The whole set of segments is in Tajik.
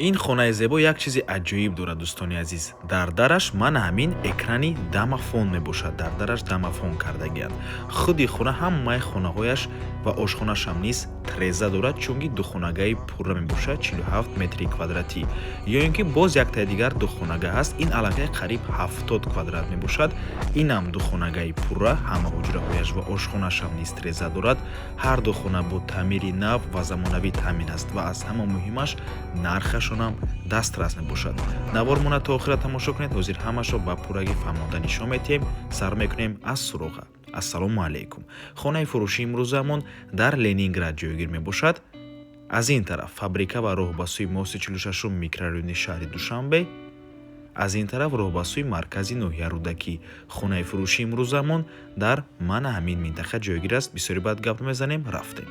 این خانه زیبا یک چیز عجیب دارد دوستان عزیز. در درش من همین اکرانی دامافون میباشد. در درش دامافون کردگیند. خودی خانه همه خانه‌هایش و آشخانه‌اش هم نیز تریزه دارد چونکی دو خانگاه پوره میباشد 47 متری کвадрати. یا اینکه باز یک تا دیگر دو خانگاه است. این علاقه قریب 70 کвадрат میباشد. این هم دو خانگاه پوره همه حجره‌هایش و آشخانه‌اش هم نیز تریزه دارد. هر دو خانه با تعمیری نو و زمانوی تامین است و از همه مهمش нархашон ҳам дастрас мебошад. навор мона то охира тамошо кунед. ҳозир ҳамаашро ба пурраги фаҳмонда нишон медиҳем. сар мекунем аз суроға. ассалому алайкум. хонаи фурӯшии имрӯзаамон дар Ленинград ҷойгир мебошад. аз ин тараф фабрика ва роҳ ба сӯи моҳси 46 микрорайони шаҳри душанбе, аз ин тараф роҳ ба сӯи маркази ноҳия рӯдакӣ. хонаи фурӯшии имрӯзаамон дар мана ҳамин минтақа ҷойгир аст. бисёри баъд гап мезанем, рафтем.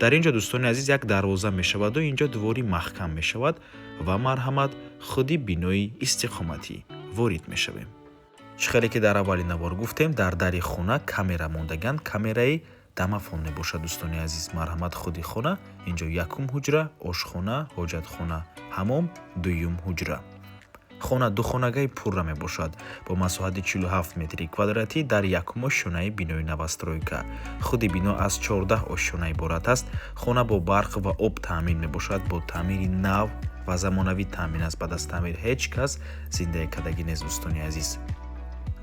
дар ин ҷо дӯстони азиз як дарвоза мешаваду ин ҷо дувори маҳкам мешавад ва марҳамат худи бинои истиқоматӣ ворид мешавем. чӣ хеле ки дар аввали навор гуфтем, дар дари хона камера мондаганд. камераи дамафон мебошад дӯстони азиз. марҳамат худи хона. ин ҷо якум ҳуҷра, ошхона, ҳоҷатхона, ҳамом, дуюм ҳуҷра. хона ду хонагаи пурра мебошад бо масоҳати 47 метри квадрати дар якум ошёнаи бинои новостройка. худи бино аз 14 ошёна иборат аст. хона бо барқ ва об таъмин мебошад, бо таъмири нав ва замонавӣ таъмин аст. баъд аз таъмир ҳеҷ кас зиндаи кадагӣ нест дӯстони азиз.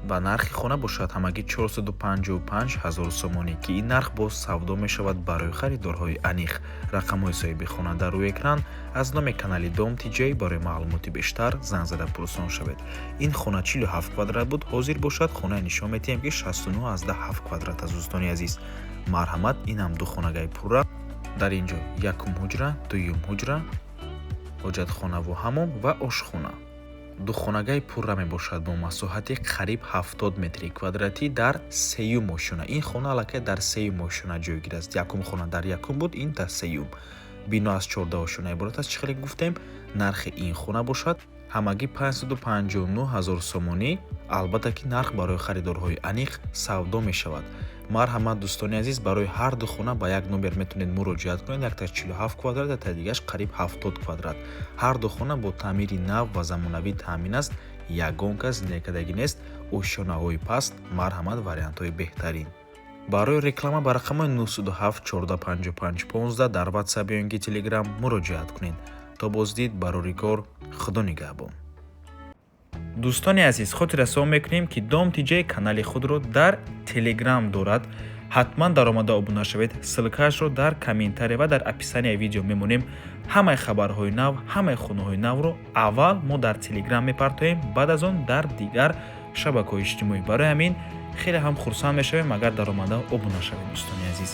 ба нархи хона бошад ҳамагӣ 455 000 сомонӣ ки ин нарх боз савдо мешавад барои харидорҳои аниқ. рақамҳои соҳиби хона дар рӯи экран. аз номи канали Дом Тиҷей барои маълумоти бештар занг зада пурсон шавед. ин хона 47 квадрат буд, ҳозир бошад хона нишон медиҳем ки 69,7 квадрат аст дӯстони азиз. марҳамат, инам ду хонагаи пурра. дар ин ҷо якум ҳуҷра, дуюм ҳуҷра, ҳоҷатхонаву ҳамом ва ошхона. ду хонагаи пурра мебошад бо масоҳати қариб 70 метри квадрати дар сеюм ошёна. ин хона аллакай дар сеюм ошёна ҷойгир аст. якум хона дар якум буд, ин дар сеюм. бино аз 14 ошёна иборат аст. чӣ хеле гуфтем, нархи ин хона бошад ҳамагӣ 559 000 сомонӣ. албатта ки нарх барои харидорҳои аниқ савдо мешавад. марҳамат дӯстони азиз, барои ҳар ду хона ба як номер метавонед муроҷиат кунед. якта 47 квадрат, якта дигаш қариб 70 квадрат. ҳар ду хона бо таъмири нав ва замонавӣ таъмин аст. ягон кас зиндагӣ нест. ошёнаҳои паст, марҳамат, вариантҳои беҳтарин. барои реклама ба рақамҳои 927 455 15 дар WhatsApp ё инки Telegram муроҷиат кунед. то боздид, барори кор, худо нигаҳбон. дӯстони азиз, хотиррасон мекунем ки Дом Тиҷей канали худро дар Telegram дорад. ҳатман даромада обуна шавед. ссилкаашро дар комментария ва дар описанияи видео мемонем. ҳамаи хабарҳои нав, ҳамаи хонаҳои навро аввал мо дар Telegram мепартоем, баъд аз он дар дигар шабакаҳои иҷтимоӣ. барои ҳамин хеле ҳам хурсанд мешавем агар даромада обуна шавед дӯстони азиз.